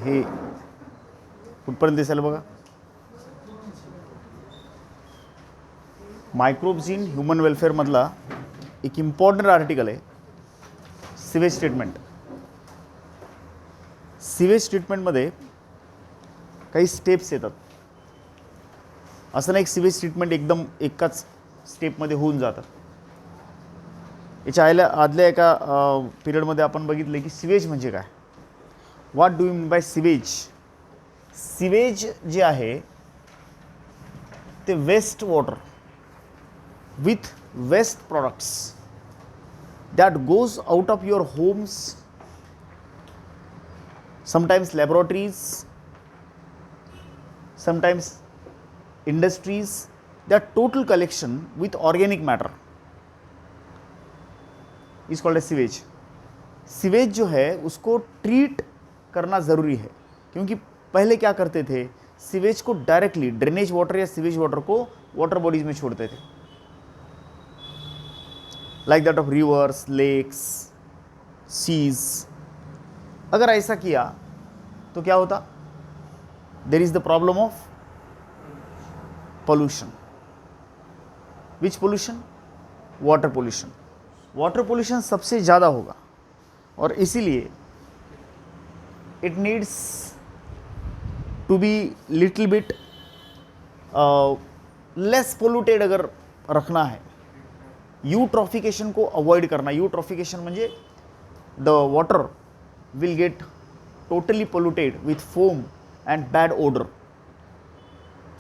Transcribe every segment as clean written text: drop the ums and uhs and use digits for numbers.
हे कुठपर्यंत दिसेल बघा, मायक्रोब्स इन ह्युमन वेलफेअरमधला एक इम्पॉर्टंट आर्टिकल आहे सिवेज ट्रीटमेंट. सिवेज ट्रीटमेंटमध्ये काही स्टेप्स येतात. असं नाही एक सिवेज ट्रीटमेंट एकदम एकाच स्टेपमध्ये होऊन जातं. याच्या आदल्या एका पिरियडमध्ये आपण बघितलं की सिवेज म्हणजे काय, what do you mean by sewage. Sewage जे आहे ते waste water with waste products that goes out of your homes, sometimes laboratories, sometimes industries, that total collection with organic matter is called as sewage. Sewage जो है उसको treat करना ज़रूरी है, क्योंकि पहले क्या करते थे, सीवेज को डायरेक्टली ड्रेनेज वाटर या सीवेज वाटर को वाटर बॉडीज में छोड़ते थे, like that of rivers, lakes, seas. अगर ऐसा किया तो क्या होता, there is the problem of pollution. Which pollution? Water pollution. Water pollution सबसे ज़्यादा होगा और इसीलिए it needs to be little bit less polluted अगर रखना है. यूट्रॉफिकेशन को अवॉइड करना. यूट्रॉफिकेशन म्हणजे the water will get totally polluted with foam and bad odour,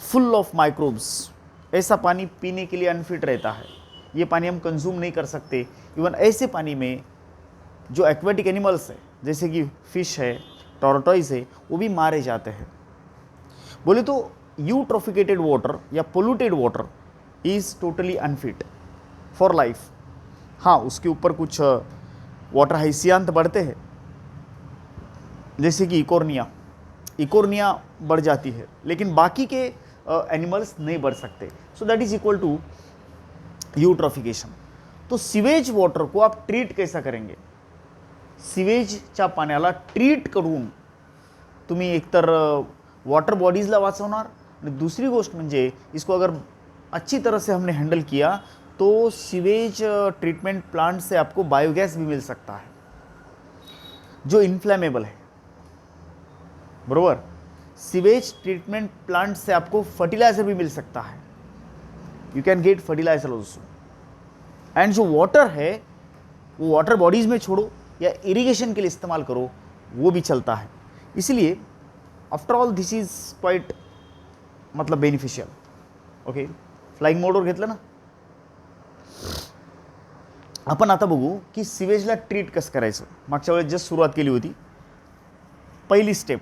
full of microbes. ऐसा पानी पीने के लिए अनफिट रहता है. ये पानी हम कंज्यूम नहीं कर सकते. इवन ऐसे पानी में जो एक्वेटिक एनिमल्स है जैसे कि फिश है, टॉर्टोइज है, वो भी मारे जाते हैं. बोले तो यूट्रॉफिकेटेड वाटर या polluted water is totally unfit for life. हाँ, उसके ऊपर कुछ वाटर हैसियांत बढ़ते हैं, जैसे कि इकोर्निया बढ़ जाती है, लेकिन बाकी के एनिमल्स नहीं बढ़ सकते. So that is equal to eutrophication. तो सिवेज वॉटर को आप ट्रीट कैसा करेंगे, सिवेजच्या पाण्याला ट्रीट करून तुम्ही एकतर वॉटर बॉडीजला वाचवणार, आणि दुसरी गोष्ट म्हणजे इसको अगर अच्छी तरह से हमने हैंडल किया तो सीवेज ट्रीटमेंट प्लांट से आपको बायोगैस भी मिल सकता है जो इन्फ्लेमेबल है. बरोबर. सीवेज ट्रीटमेंट प्लांट से आपको फर्टिलाइजर भी मिल सकता है. You can get fertiliser also. And जो वाटर है वो वाटर बॉडीज में छोड़ो या इरिगेशन के लिए इस्तेमाल करो, वो भी चलता है. इसलिए after all this is quite मतलब बेनिफिशियल. ओके, फ्लाइंग मोडवर घेतलं ना. आपण आता बघू की सिवेजला ट्रीट कसं करायचं. मागच्या वेळेस जस्ट सुरुवात केली होती. पहिली स्टेप,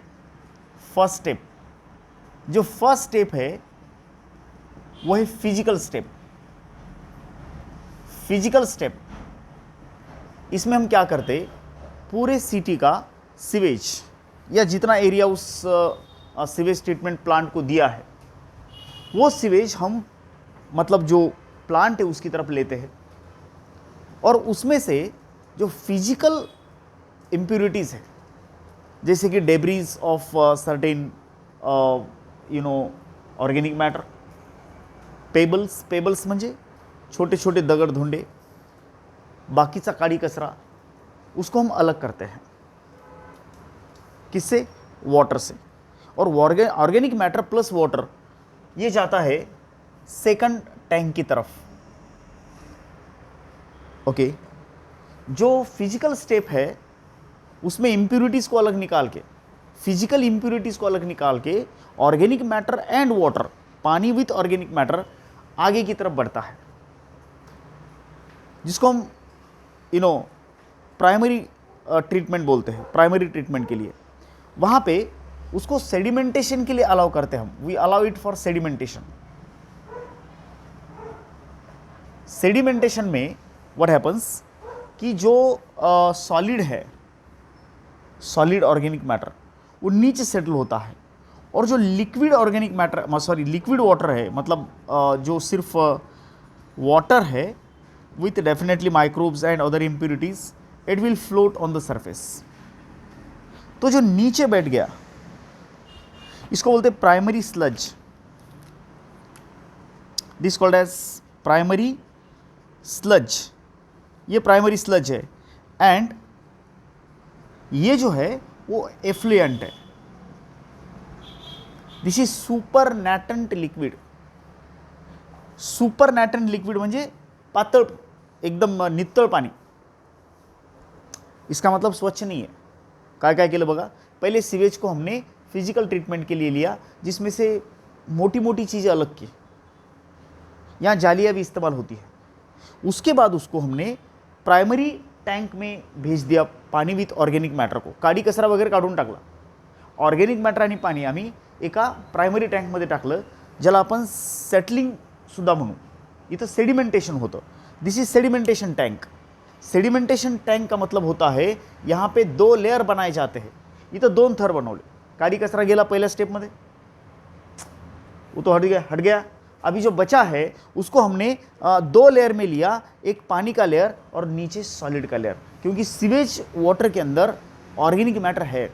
फर्स्ट स्टेप. जो फर्स्ट स्टेप है वो है फिजिकल स्टेप. फिजिकल स्टेप इसमें हम क्या करते, पूरे सिटी का सिवेज या जितना एरिया उस सिवेज ट्रीटमेंट प्लांट को दिया है, वो सिवेज हम मतलब जो प्लांट है उसकी तरफ लेते हैं, और उसमें से जो फिजिकल इम्प्यूरिटीज़ है जैसे कि debris of certain organic matter, pebbles म्हणजे छोटे छोटे दगड़ धुंडे, बाकीचा काड़ी कचरा, उसको हम अलग करते हैं. किससे? वाटर से. और ऑर्गेनिक मैटर प्लस वाटर ये जाता है सेकंड टैंक की तरफ. ओके. जो फिजिकल स्टेप है उसमें इम्प्यूरिटीज़ को अलग निकाल के, फिजिकल इम्प्यूरिटीज़ को अलग निकाल के ऑर्गेनिक मैटर एंड वाटर, पानी विथ ऑर्गेनिक मैटर आगे की तरफ बढ़ता है, जिसको हम प्राइमरी ट्रीटमेंट बोलते हैं. प्राइमरी ट्रीटमेंट के लिए वहाँ पे उसको सेडिमेंटेशन के लिए अलाउ करते हैं हम. We allow it for sedimentation. Sedimentation में व्हाट हैपन्स कि जो सॉलिड है, सॉलिड ऑर्गेनिक मैटर, वो नीचे सेटल होता है, और जो liquid organic matter liquid water है, मतलब जो सिर्फ वाटर है with definitely microbes and other impurities, it will float on the surface. तो जो नीचे बैठ गया इसको बोलते हैं primary sludge, this called as primary sludge, ये प्राइमरी स्लज है। एंड ये जो है वो एफ्लुएंट है, this is supernatant liquid. Supernatant liquid म्हणजे पातळ, एकदम नितळ पाणी। इसका मतलब स्वच्छ नहीं है। काय काय केलं बघा, पहले सीवेज को हमने फिजिकल ट्रीटमेंट के लिए लिया, जिसमें से मोटी मोटी चीज़ें अलग की, यहाँ जालियाँ भी इस्तेमाल होती है। उसके बाद उसको हमने प्राइमरी टँक में भेज दिया पाणी विथ ऑर्गेनिक मॅटर को, काडी कचरा वगैरे काढून टाकला। ऑर्गेनिक मॅटर आणि पाणी आम्ही एका प्रायमरी टँकमध्ये टाकलं, ज्याला आपण सेटलिंग सुद्धा म्हणू। इथं सेडिमेंटेशन होतं, this is sedimentation tank. Sedimentation tank का मतलब होता है यहाँ पे 2 लेयर बनाए जाते हैं। इथं 2 थर बनवले, काडी कचरा गेला पहिल्या स्टेपमध्ये, वो तो हट गया। अभी जो बचा है उसको हमने 2 लेयर में लिया, एक पानी का लेयर और नीचे सॉलिड का लेयर, क्योंकि सीवेज वाटर के अंदर ऑर्गेनिक मैटर है,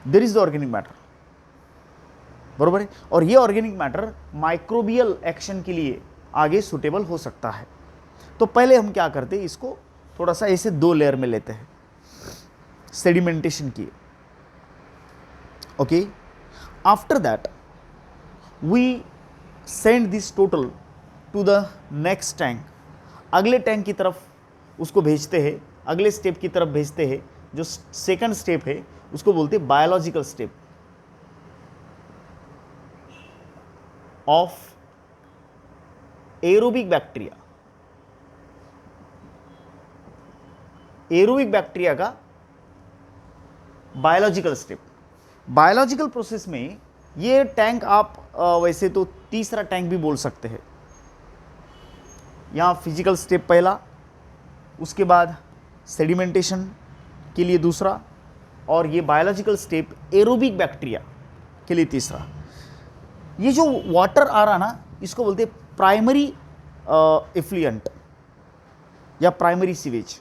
there is the organic matter, बरोबर है। और ये ऑर्गेनिक मैटर माइक्रोबियल एक्शन के लिए आगे सुटेबल हो सकता है। तो पहले हम क्या करते हैं, इसको थोड़ा सा ऐसे 2 लेयर में लेते हैं, सेडिमेंटेशन की। Okay, after that we send this total to the next tank, अगले टैंक की तरफ उसको भेजते हैं, अगले स्टेप की तरफ भेजते हैं। जो सेकंड स्टेप है उसको बोलते हैं biological step of aerobic bacteria. Aerobic bacteria का बायोलॉजिकल स्टेप। बायोलॉजिकल प्रोसेस में ये टैंक आप वैसे तो तीसरा टैंक भी बोल सकते हैं। यहाँ फिजिकल स्टेप पहला, उसके बाद सेडिमेंटेशन के लिए दूसरा, और ये बायोलॉजिकल स्टेप एरोबिक बैक्टीरिया के लिए तीसरा। ये जो वाटर आ रहा ना, इसको बोलते हैं प्राइमरी इफ्लुएंट या प्राइमरी सीवेज।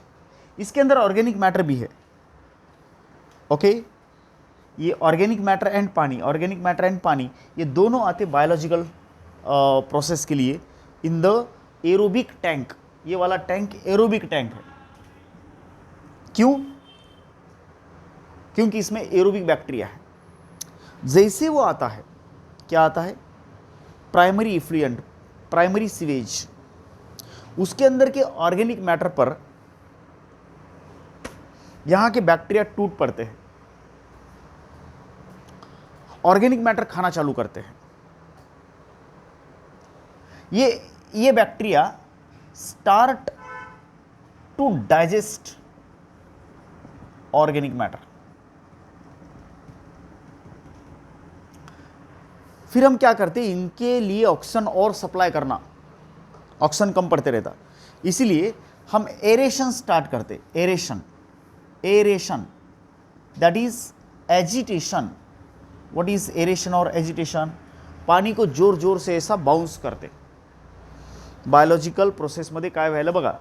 इसके अंदर ऑर्गेनिक मैटर भी है। ओके, ये ऑर्गेनिक मैटर एंड पानी, ऑर्गेनिक मैटर एंड पानी, ये दोनों आते बायोलॉजिकल प्रोसेस के लिए इन द एरोबिक टैंक। ये वाला टैंक एरोबिक टैंक है। क्यों? क्योंकि इसमें एरोबिक बैक्टीरिया है। जैसे वो आता है, क्या आता है, प्राइमरी इफ्लुएंट, प्राइमरी सीवेज, उसके अंदर के ऑर्गेनिक मैटर पर यहां के बैक्टीरिया टूट पड़ते हैं, ऑर्गेनिक मैटर खाना चालू करते हैं। ये bacteria start to digest organic matter. फिर हम क्या करते हैं, इनके लिए ऑक्सीजन और सप्लाई करना, ऑक्सीजन कम पड़ते रहता, इसीलिए हम एरेशन स्टार्ट करते। Aeration, aeration that is agitation. What is aeration और एजिटेशन? पानी को जोर जोर से ऐसा बाउंस करते। बायोलॉजिकल प्रोसेसमध्ये काय व्हायला बघा,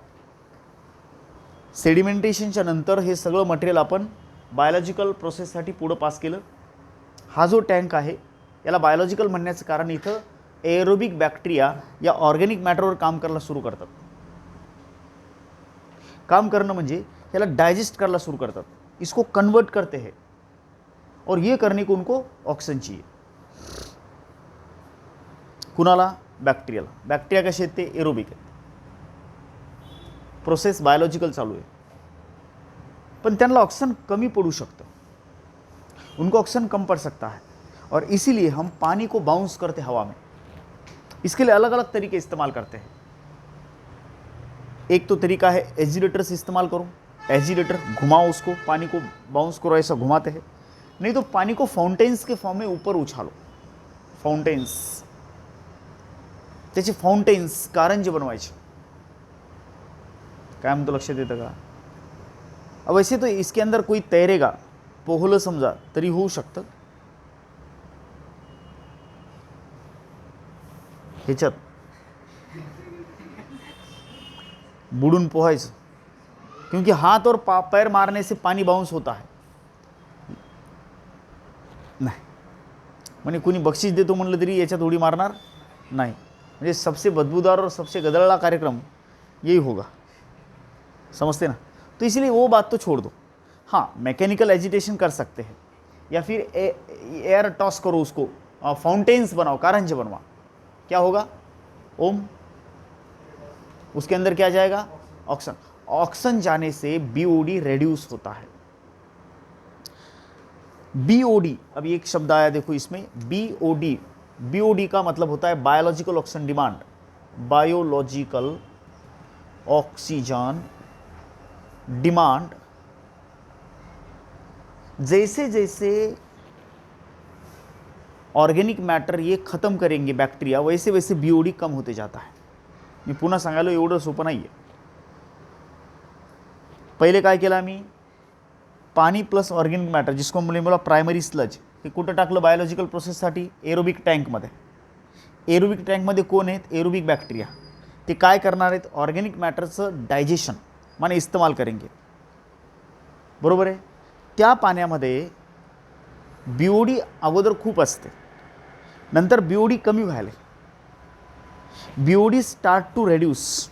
सेडिमेंटेशनच्या नंतर हे सगळं मटेरियल आपण बायोलॉजिकल प्रोसेससाठी पुढं पास केलं। हा जो टँक आहे याला बायोलॉजिकल म्हणण्याचं कारण इथं एरोबिक बैक्टीरिया या ऑर्गेनिक मॅटरवर काम करायला सुरू करतात। काम करना म्हणजे याला डाइजेस्ट करायला सुरू करतात, इसको कन्वर्ट करते हैं, और ये करने को उनको ऑक्सीजन चाहिए। कुणाला? बैक्टीरियाला। बैक्टीरिया कसे आहेत ते? एरोबिक आहेत। प्रोसेस बायोलॉजिकल चालू आहे, पण त्यांना ऑक्सीजन कमी पडू शकतं, उनको ऑक्सीजन कम पड़ सकता है, और इसीलिए हम पानी को बाउंस करते हवा में। इसके लिए अलग अलग तरीके इस्तेमाल करते हैं। एक तो तरीका है एजिटेटर से इस्तेमाल करो, एजिटेटर घुमाओ उसको, पानी को बाउंस करो, ऐसा घुमाते हैं। नहीं तो पानी को फाउंटेन्स के फॉर्म में ऊपर उछालो, फाउंटेन्स, त्याचे फाउंटेन्स कारंजे बनवायचे। काय म्हणतो, लक्षात येतं का? अब वैसे तो इसके अंदर कोई तैरेगा, पोहलं समजा तरी होऊ शकतं, ह्याच्यात बुडून पोहायचं, क्योंकि हाथ और पैर मारने से पानी बाउंस होता है। नहीं, म्हणजे कुणी बक्षीस देतो म्हणलं तरी याच्यात उडी मारणार नाही. म्हणजे सबसे बदबूदार और सबसे गदड़ला कार्यक्रम यही होगा, समझते ना. तो इसलिए वो बात तो छोड़ दो. हाँ, मैकेनिकल एजिटेशन कर सकते हैं या फिर एयर टॉस करो उसको, फाउंटेन्स बनाओ, कारंजे बनवा. क्या होगा ओम? उसके अंदर क्या जाएगा? ऑक्सीजन. ऑक्सीजन जाने से बीओडी रेड्यूस होता है. बीओडी, अभी एक शब्द आया देखो इसमें, बीओडी. बीओडी का मतलब होता है biological oxygen demand. Biological oxygen demand. जैसे जैसे ऑर्गेनिक मॅटर ये खत्म करेंगे बॅक्टेरिया, वैसे वैसे बीओडी कम होते जाता है. मी पुन्हा सांगायला एवढं सोपं नाही आहे. पहिले काय केलं आम्ही? पाणी प्लस ऑर्गेनिक मॅटर, जिसको मला प्रायमरी स्लज, हे कुठं टाकलं? बायोलॉजिकल प्रोसेससाठी एरोबिक टँकमध्ये. एरोबिक टँकमध्ये कोण आहेत? Aerobic bacteria. ते काय करणार आहेत? ऑर्गेनिक मॅटरचं डायजेशन माने इस्तेमाल करेंगे. बरोबर आहे. त्या पाण्यामध्ये बीओडी अगोदर खूप असते, नंतर बीओडी कमी व्हायला, BOD start to reduce.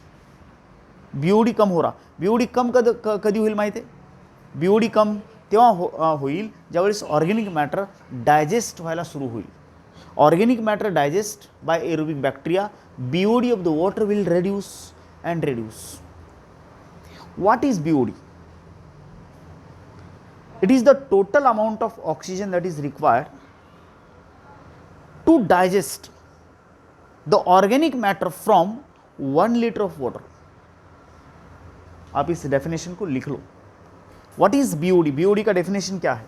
BOD कम हो रहा. बीओडी कम कधी होईल माहिती आहे? बीओडी कम तेव्हा होईल ज्यावेळेस ऑर्गेनिक मॅटर डायजेस्ट व्हायला सुरू होईल. Organic matter digest by aerobic bacteria, BOD of the water will reduce and reduce. What is BOD? It is the total amount of oxygen that is required to digest the organic matter from 1 liter of water. आप इस definition को लिख लो. What is BOD? BOD का definition क्या है?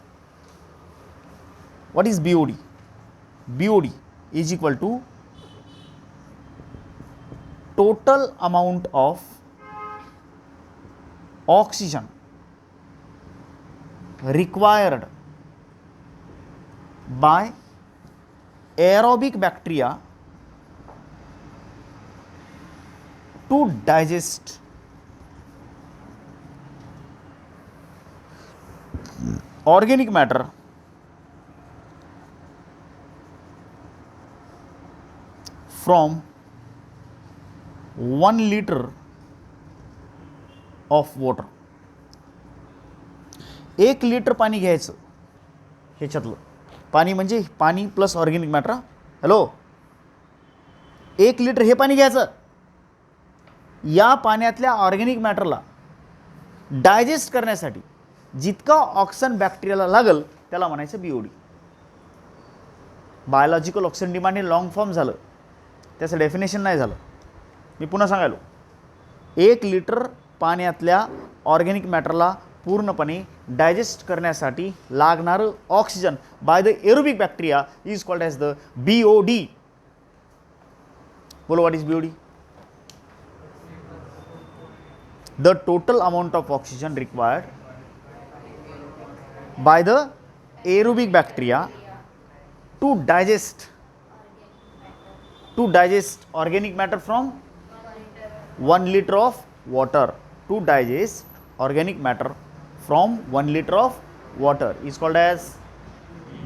What is BOD? BOD is equal to total amount of oxygen required by aerobic bacteria to digest organic matter from 1 liter of water. 1 litre पाणी घ्यायचं. ह्याच्यातलं पाणी म्हणजे पाणी plus organic matter. Hello, 1 litre हे पाणी घ्यायचं. या पाण्यातल्या ऑर्गेनिक मॅटरला डायजेस्ट करण्यासाठी जितका ऑक्सिजन बॅक्टेरियाला लागल त्याला म्हणायचं बीओडी. बायोलॉजिकल ऑक्सिजन डिमांड हे लॉंग फॉर्म झालं, त्याचं डेफिनेशन नाही झालं. मी पुन्हा सांगायलो, 1 लिटर पाण्यातल्या ऑर्गेनिक मॅटरला पूर्णपणे डायजेस्ट करण्यासाठी लागणारं oxygen by the aerobic bacteria is called as the BOD. बोलो, what is BOD? The total amount of oxygen required by the aerobic bacteria to digest organic matter from 1 liter of water. To digest organic matter from 1 liter of water is called as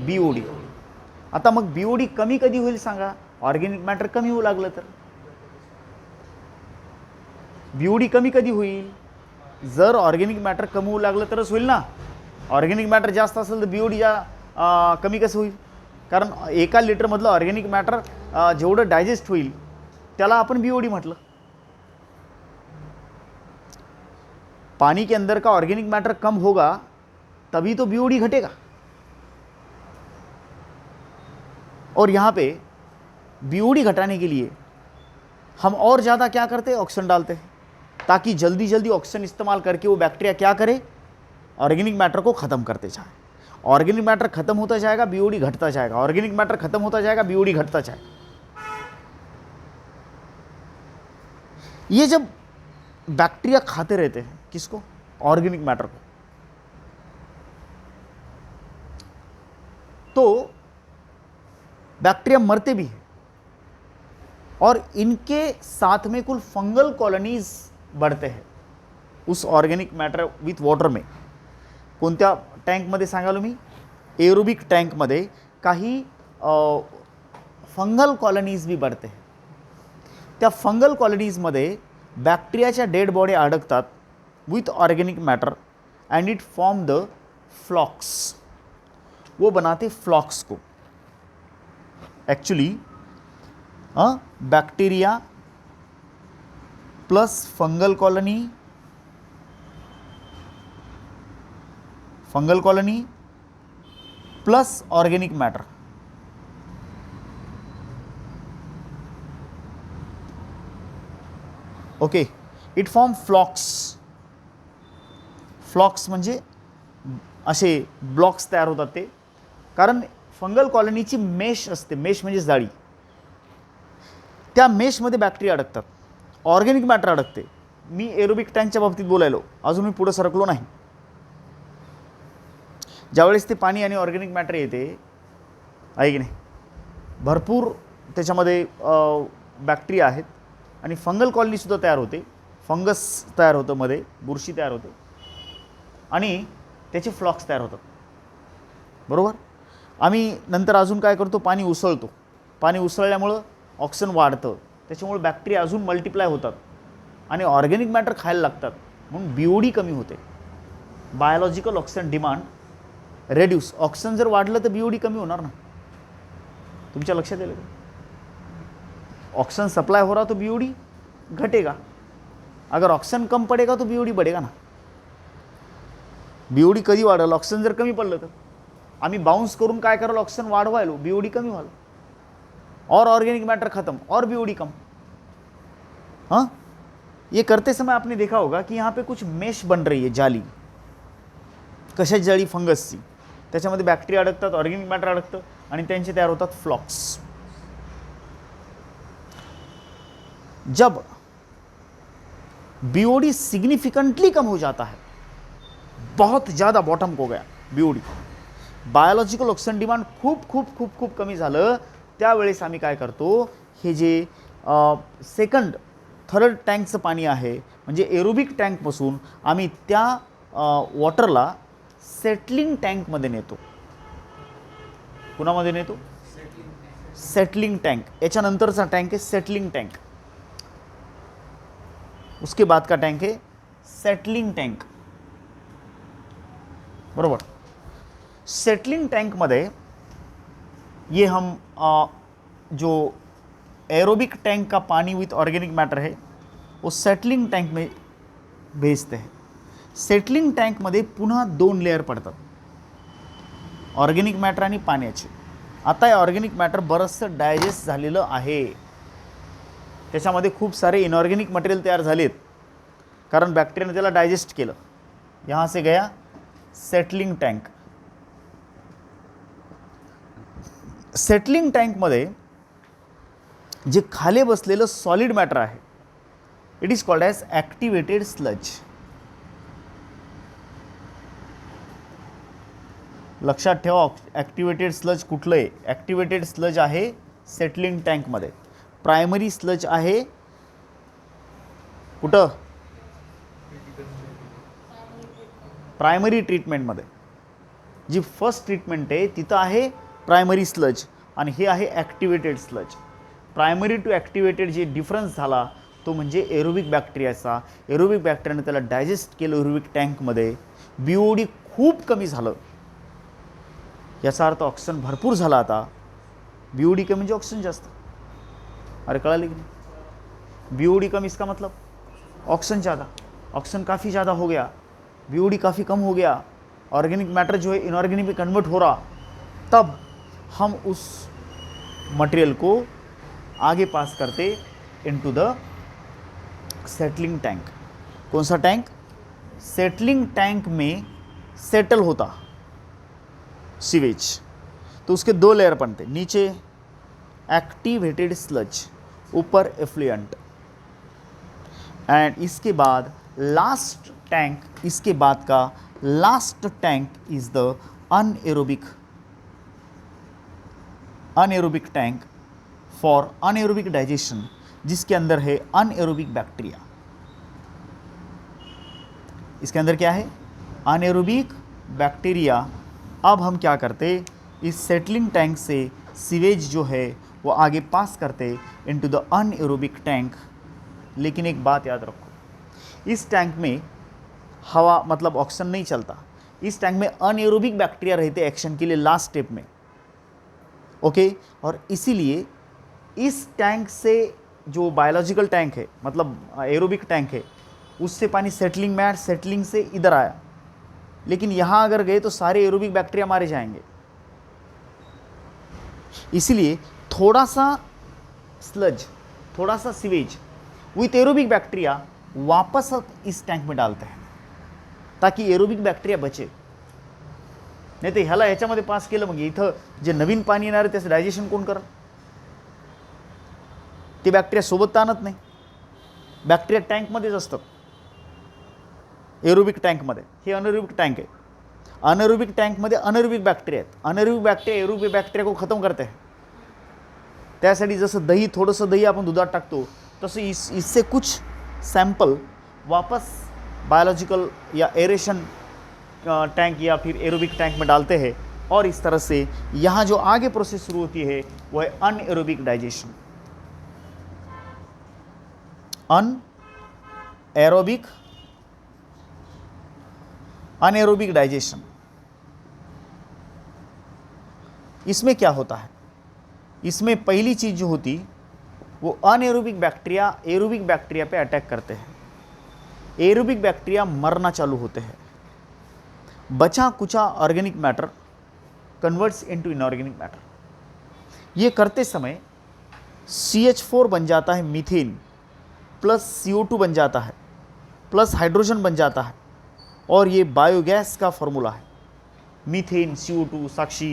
BOD. आता मग BOD कमी कधी होईल सांगा? Organic matter कमी होऊ लागलं तर. BOD कमी कधी होईल? जर ऑर्गेनिक मॅटर कमी होऊ लागलं तरच होईल ना. ऑर्गेनिक मॅटर जास्त असेल तर BOD कमी कसं होईल? कारण 1 लिटरमधलं ऑर्गेनिक मॅटर जेवढं डायजेस्ट होईल त्याला आपण BOD म्हटलं. पानी के अंदर का ऑर्गेनिक मैटर कम होगा तभी तो बीओडी घटेगा. और यहाँ पे बीओडी घटाने के लिए हम और ज़्यादा क्या करते हैं? ऑक्सीजन डालते हैं, ताकि जल्दी जल्दी ऑक्सीजन इस्तेमाल करके वो बैक्टीरिया क्या करे? ऑर्गेनिक मैटर को ख़त्म करते जाए. ऑर्गेनिक मैटर ख़त्म होता जाएगा, बीओडी घटता जाएगा. ऑर्गेनिक मैटर ख़त्म होता जाएगा, बीओडी घटता जाएगा. ये जब बैक्टीरिया खाते रहते हैं किसको? ऑर्गेनिक मैटर को, तो बैक्टीरिया मरते भी हैं और इनके साथ में कुल फंगल कॉलोनीज बढ़ते हैं उस ऑर्गेनिक मॅटर विथ वॉटर में. कोणत्या टँकमध्ये सांगालो मी? एरोबिक टँकमध्ये काही फंगल कॉलनीज भी बढ़ते हैं. त्या फंगल कॉलनीजमध्ये बॅक्टेरियाच्या डेड बॉडी अडकतात with organic matter and it form the flocks. वो बनाते फ्लॉक्स को. Actually bacteria plus fungal colony plus organic matter. Okay, it form flocks. Flocks म्हणजे असे ब्लॉक्स तयार होतात ते, कारण फंगल कॉलनीची मेश असते. मेश म्हणजे जाळी. त्या मेशमध्ये बॅक्टेरिया अडकतात, ऑर्गेनिक मॅटर अडकते. मी एरोबिक टँकच्या बाबतीत बोलायलो, अजून मी पुढे सरकलो नाही. ज्यावेळेस ते पाणी आणि ऑर्गेनिक मॅटर येते आहे की नाही, भरपूर त्याच्यामध्ये बॅक्टेरिया आहेत आणि फंगल कॉलनीसुद्धा तयार होते. फंगस तयार होतं, मध्ये बुरशी तयार होते आणि त्याचे फ्लॉक्स तयार होतात. बरोबर. आम्ही नंतर अजून काय करतो, पाणी उसळतो. पाणी उसळल्यामुळं ऑक्सिजन वाढतं, त्याच्यामुळे बॅक्टेरिया अजून मल्टिप्लाय होतात आणि ऑर्गेनिक मॅटर खायला लागतात, म्हणून BOD कमी होते. Biological oxygen demand reduce. Oxygen जर वाढलं तर BOD कमी होणार ना. तुमच्या लक्षात येईल का? ऑक्सीजन सप्लाई हो रहा तो BOD घटेगा. अगर ऑक्सीजन कम पडेगा तो BOD बढ़ेगा ना. BOD कधी वाढेल, ऑक्सिजन जर कमी पडलं तर. आम्ही बाउंस करून काय कराल, ऑक्सीजन वाढवायलो, BOD कमी व्हाल और ऑर्गेनिक मैटर खत्म और BOD कम. हाँ, ये करते समय आपने देखा होगा कि यहाँ पे कुछ मेश बन रही है, जाली. कशाची जाळी? फंगसची. त्याच्यामध्ये बॅक्टेरिया अडकतात, ऑर्गेनिक मॅटर अडकतं आणि त्यांचे तयार होतात फ्लॉक्स. जब BOD सिग्निफिकेंटली कम हो जाता है, बहुत ज़्यादा बॉटम हो गया BOD, बायोलॉजिकल ऑक्सिजन डिमांड खूप खूप खूप खूप कमी झालं, त्यावेळेस आम्ही काय करतो, हे जे सेकंड थर्ड टँकचं पाणी आहे, म्हणजे एरोबिक टँकपासून आम्ही त्या वॉटरला सेटलिंग टँकमध्ये नेतो. कुणामध्ये नेतो? Settling tank. याच्यानंतरचा टँक आहे सेटलिंग टँक. उसके बाद का टँक है सेटलिंग टँक. बरोबर. सेटलिंग टैंक मध्ये ये हम जो एरोबिक टैंक का पानी विथ ऑर्गेनिक मैटर है वो सेटलिंग टैंक में भेजते हैं. सेटलिंग टैंक मध्ये पुन्हा 2 लेयर पडतात, ऑर्गेनिक मॅटर आणि पाण्याचे. आता हे ऑर्गेनिक मॅटर बरंचसं डायजेस्ट झालेलं आहे, त्याच्यामध्ये खूप सारे इनऑर्गेनिक मटेरियल तयार झालेत, कारण बॅक्टेरियाने त्याला डायजेस्ट केलं. यहाँ से गया सेटलिंग टँक. सेटलिंग टँकमध्ये जे खाली बसलेलं सॉलिड मॅटर आहे, it is called as activated sludge. लक्षात ठेवा, ॲक्टिवेटेड स्लज कुठलं आहे? ॲक्टिवेटेड स्लज आहे सेटलिंग टँकमध्ये. प्रायमरी स्लज आहे कुठं? प्रायमरी ट्रीटमेंटमध्ये. जी फर्स्ट ट्रीटमेंट आहे तिथं आहे प्रायमरी स्लज आणि हे आहे activated sludge. Primary to activated जे डिफरन्स झाला तो म्हणजे एरोबिक बॅक्टेरियाचा. एरोबिक बॅक्टेरियाने त्याला डायजेस्ट केलं एरोबिक टँकमध्ये. BOD खूप कमी झालं, याचा अर्थ ऑक्सिजन भरपूर झाला. आता BOD कमी म्हणजे ऑक्सिजन जास्त. अरे कळाले की नहीं? BOD कम इसका मतलब ऑक्सीजन ज़्यादा. ऑक्सीजन काफ़ी ज़्यादा हो गया, BOD काफ़ी कम हो गया, ऑर्गेनिक मैटर जो है इनऑर्गेनिक में कन्वर्ट हो रहा, तब हम उस मटेरियल को आगे पास करते इनटू द सेटलिंग टैंक. कौन सा टैंक? सेटलिंग टैंक में सेटल होता सीवेज, तो उसके 2 लेयर बनते. नीचे एक्टिवेटेड स्लज, ऊपर एफ्लुएंट. एंड इसके बाद लास्ट टैंक, इसके बाद का last tank is the anaerobic tank for anaerobic digestion, जिसके अंदर है अनएरोबिक बैक्टीरिया. इसके अंदर क्या है? Anaerobic bacteria. अब हम क्या करते, इस सेटलिंग टैंक से सीवेज जो है वो आगे पास करते इनटू द अनएरोबिक टैंक। लेकिन एक बात याद रखो, इस टैंक में हवा मतलब ऑक्सीजन नहीं चलता, इस टैंक में अनएरोबिक बैक्टीरिया रहते एक्शन के लिए लास्ट स्टेप में, ओके। और इसीलिए इस टैंक से जो बायोलॉजिकल टैंक है मतलब एरोबिक टैंक है उससे पानी सेटलिंग में आया, सेटलिंग से इधर आया, लेकिन यहाँ अगर गए तो सारे एरोबिक बैक्टीरिया मारे जाएंगे। इसीलिए थोड़ा सा स्लज, थोड़ा सा सीवेज विथ एरोबिक बैक्टीरिया वापस इस टैंक में डालते हैं ताकि एरोबिक बैक्टीरिया बचे। नाही तर ह्याला ह्याच्यामध्ये पास केलं मग इथं जे नवीन पाणी येणार आहे त्याचं डायजेशन कोण करणार? ते बॅक्टेरिया सोबत आणत नाही, बॅक्टेरिया टँकमध्येच असतात, एरोबिक टँकमध्ये। हे अनएरोबिक टँक आहे, अनएरोबिक टँकमध्ये अनएरोबिक बॅक्टेरिया आहेत, अनएरोबिक बॅक्टेरिया एरोबिक बॅक्टेरिया को खतम करते हैं। त्यासाठी जसं दही, थोडंसं दही आपण दुधात टाकतो तसं इससे कुछ सैंपल वापस बायोलॉजिकल या एरेशन टैंक या फिर एरोबिक टैंक में डालते हैं और इस तरह से यहाँ जो आगे प्रोसेस शुरू होती है वो है अनएरोबिक डाइजेशन। Anaerobic digestion. इसमें क्या होता है, इसमें पहली चीज जो होती वो अनएरोबिक बैक्टीरिया एरोबिक बैक्टीरिया पे अटैक करते हैं, एरोबिक बैक्टीरिया मरना चालू होते हैं, बचा कुचा organic matter converts into inorganic matter. ये करते समय CH4 बन जाता है मीथेन, प्लस CO2 बन जाता है, प्लस हाइड्रोजन बन जाता है, और ये बायोगैस का फॉर्मूला है, methane CO2 Sakshi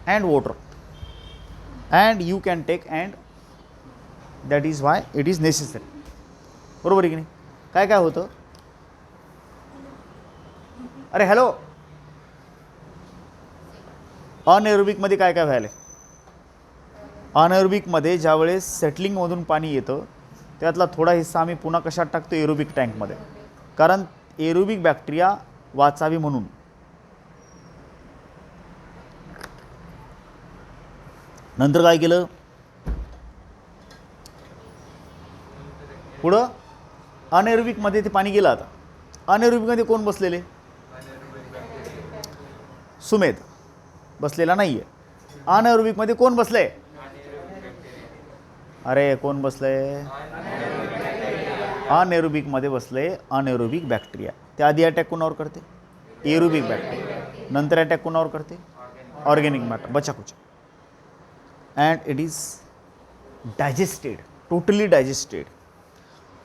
and water, and you can take, and that is why it is necessary। बरोबर आहे की नाही? काय काय होतं? अरे हॅलो, अनएरोबिक मध्ये काय काय व्हायलंय? अनएरोबिक मध्ये ज्यावेळेस सेटलिंग मधून पाणी येतं त्यातला थोडा हिस्सा आम्ही पुन्हा कशात टाकतो? एरोबिक टँकमध्ये, कारण एरोबिक बॅक्टेरिया वाचावी म्हणून। नंतर काय केलं? पुढं अनएरोबिक मध्ये ते पाणी गेलं। आता अनएरोबिक मध्ये कोण बसलेले? सुमेध बसलेला नाहीये। अनएरोबिक मध्ये कोण बसले? अरे कोण बसले? अनएरोबिक मध्ये बसले अनएरोबिक बॅक्टेरिया। त्याआधी अटॅक कोणावर करते? Aerobic bacteria. नंतर अटॅक कोणावर करते? ऑर्गेनिक मॅटर, बचा कुचा, and it is digested, totally digested.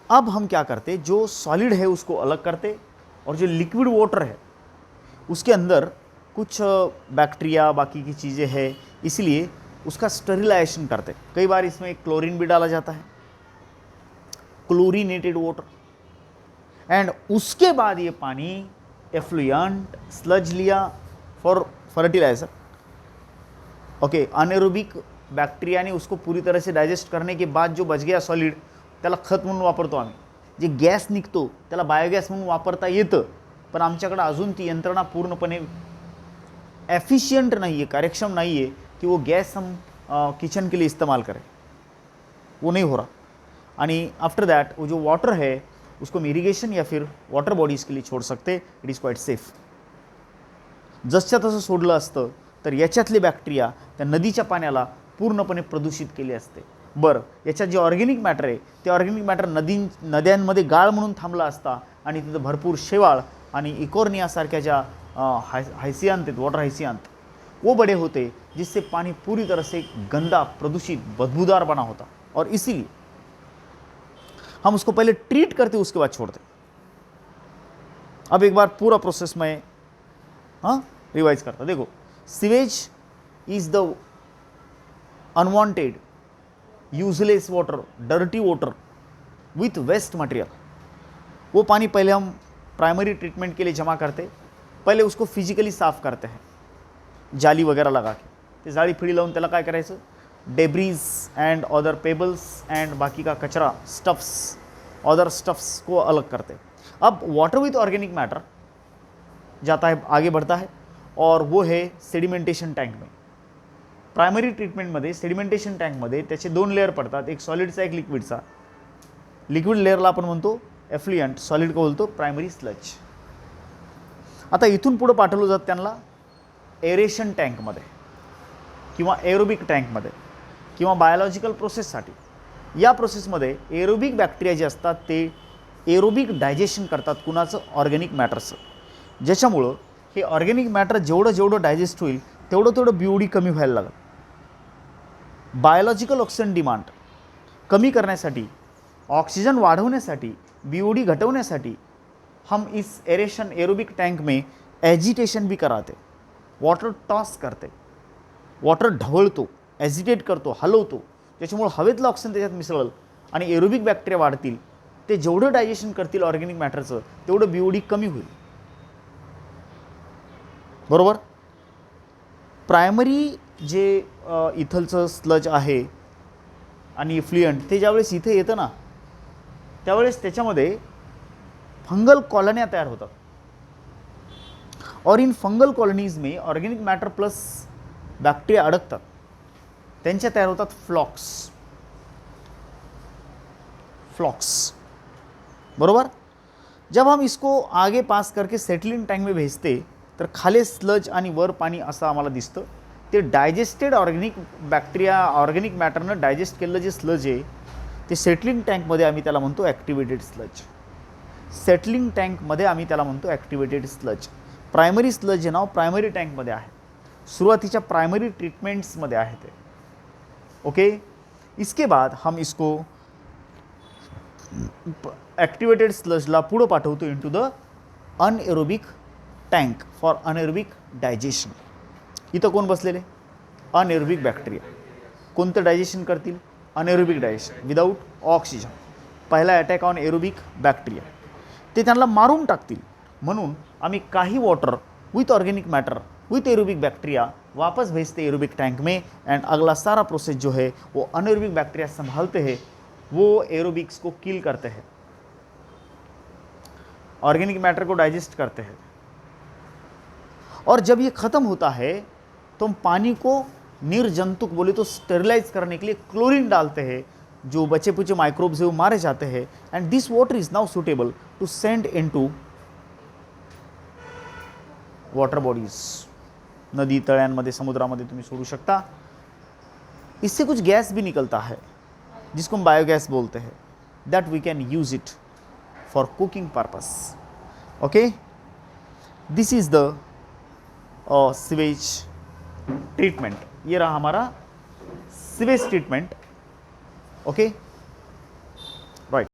अब हम क्या करते, जो सॉलिड है उसको अलग करते और जो लिक्विड वाटर है उसके अंदर कुछ बैक्टीरिया बाकी की चीज़ें हैं, इसलिए उसका स्टरिलाइजेशन करते। कई बार इसमें क्लोरीन भी डाला जाता है, क्लोरीनेटेड वाटर, एंड उसके बाद ये पानी एफ्लुएंट स्लज लिया for fertiliser. Okay, anaerobic bacteria ने उसको पूरी तरह से डाइजेस्ट करने के बाद जो बच गया सॉलिड त्याला खत म्हणून वापरतो आम्ही। जे गॅस निघतो त्याला बायोगॅस म्हणून वापरता येतं, पण आमच्याकडे अजून ती यंत्रणा पूर्णपणे एफिशिएंट नहीं है, कार्यक्षम नहीं है कि वो गैस हम किचन के लिए इस्तेमाल करें, वो नहीं हो रहा। आणि आफ्टर दैट वो जो वाटर है उसको हम इरिगेशन या फिर वाटर बॉडीज के लिए छोड़ सकते, इट इज़ क्वाइट सेफ। जसच्या तसं सोडलं असतं तर याच्यातले बॅक्टेरिया त्या नदीच्या पाण्याला पूर्णपणे प्रदूषित केले असते। बरं, याच्यात जे ऑर्गेनिक मॅटर आहे ते ऑर्गेनिक मॅटर नद्यांमध्ये गाळ म्हणून थांबला असता आणि तिथं भरपूर शेवाळ आणि इकोर्नियासारख्या ज्या हायसियांत आहेत, वाटर हायसियांत, वो बड़े होते, जिससे पानी पूरी तरह से गंदा, प्रदूषित, बदबूदार बना होता। और इसीलिए हम उसको पहले ट्रीट करते उसके बाद छोड़ते। अब एक बार पूरा प्रोसेस में रिवाइज करता। देखो, sewage is the unwanted useless water, dirty water with waste material. वो पानी पहले हम प्राइमरी ट्रीटमेंट के लिए जमा करते, पहले उसको फिजिकली साफ करते हैं जाली वगैरह लगा के। ते जाळी फिडी लावून त्याला काय करायचं, debris and other pebbles and बाकी का कचरा, स्टफ्स, अदर स्टफ्स को अलग करते। अब वाटर विथ ऑर्गेनिक मैटर जाता है, आगे बढ़ता है और वो है सेडिमेंटेशन टँक में. प्रायमरी ट्रीटमेंटमध्ये सेडिमेंटेशन टँकमध्ये त्याचे 2 लेअर पडतात, एक सॉलिडचा एक लिक्विडचा. लिक्विड लेअरला आपण म्हणतो एफ्लुएंट, सॉलिड को बोलतो प्रायमरी स्लज. आता इथून पुढे पाठवलं जातं त्यांना एरेशन टँकमध्ये किंवा एरोबिक टँकमध्ये किंवा बायोलॉजिकल प्रोसेससाठी. या प्रोसेसमध्ये एरोबिक बॅक्टेरिया जे असतात ते एरोबिक डायजेशन करतात कुणाचं, ऑर्गॅनिक मॅटरचं, ज्याच्यामुळं हे ऑर्गॅनिक मॅटर जेवढं डायजेस्ट होईल तेवढं BOD कमी व्हायला लागतं. बायोलॉजिकल ऑक्सिजन डिमांड कमी करण्यासाठी, ऑक्सीजन वाढवण्यासाठी, BOD घटवण्यासाठी हम इस एरेशन एरोबिक टैंक में एजिटेशन भी कराते. वाटर टॉस करते, वाटर ढवळतो, एजिटेट करतो, हलवतो, त्याच्यामुळे हवेतलं ऑक्सिजन त्याच्यात मिसळेल आणि एरोबिक बॅक्टेरिया वाढतील. ते जेवढं डायजेशन करतील ऑर्गॅनिक मॅटरचं तेवढं BOD कमी होईल. बरोबर. प्रायमरी जे इथलचं स्लज आहे आणि इफ्लुएंट ते ज्यावेळेस इथे येतं ना त्यावेळेस त्याच्यामध्ये फंगल कॉलोनियाँ तैयार होतात. और इन फंगल कॉलोनीज में ऑर्गेनिक मैटर प्लस बैक्टीरिया अडकतात, त्यांच्या तैयार होतात फ्लॉक्स. बरोबर. जब हम इसको आगे पास करके सेटलिंग टँक में भेजते तर खाली स्लज आणि वर पाणी असं आम्हाला दिसतं. ते डायजेस्टेड ऑर्गेनिक बॅक्टेरिया ऑर्गेनिक मॅटरनं डायजेस्ट केलेलं जे स्लज आहे ते सेटलिंग टँकमध्ये आम्ही त्याला म्हणतो ॲक्टिवेटेड स्लज. सेटलिंग टँकमध्ये आम्ही त्याला म्हणतो ॲक्टिवेटेड स्लज. प्रायमरी स्लज हे नाव प्रायमरी टँकमध्ये आहे, सुरुवातीच्या प्रायमरी ट्रीटमेंट्समध्ये आहे ते. ओके. इसके बाद हम इसको ॲक्टिवेटेड स्लजला पुढं पाठवतो into the anaerobic tank for anaerobic digestion. इथं कोण बसलेले, अनएरोबिक बॅक्टेरिया. कोणतं डायजेशन करतील, अनएरोबिक डायजेशन विदाऊट ऑक्सिजन. पहिला अटॅक ऑन एरोबिक बॅक्टेरिया, ते त्यांना मारून टाकतील. म्हणून आम्ही काही water with organic matter with aerobic bacteria वापस भेजते एरोबिक टैंक में एंड अगला सारा प्रोसेस जो है वो अनएरोबिक बैक्टीरिया संभालते हैं, वो एरोबिक्स को किल करते हैं, ऑर्गेनिक मैटर को डाइजेस्ट करते हैं. और जब ये ख़त्म होता है तो हम पानी को निर्जंतुक बोले तो स्टेरिलाइज करने के लिए क्लोरीन डालते हैं, जो बचे पुचे माइक्रोब्स है वो मारे जाते हैं. And this water is now suitable to send into water bodies. नदी तळ्यांमध्ये समुद्रामध्ये तुम्ही सोडू शकता. इससे कुछ गैस भी निकलता है जिसको हम बायोगैस बोलते हैं, that we can use it for cooking purpose. Okay. This is the sewage treatment. ये रहा हमारा सीवेज ट्रीटमेंट. ओके. राइट.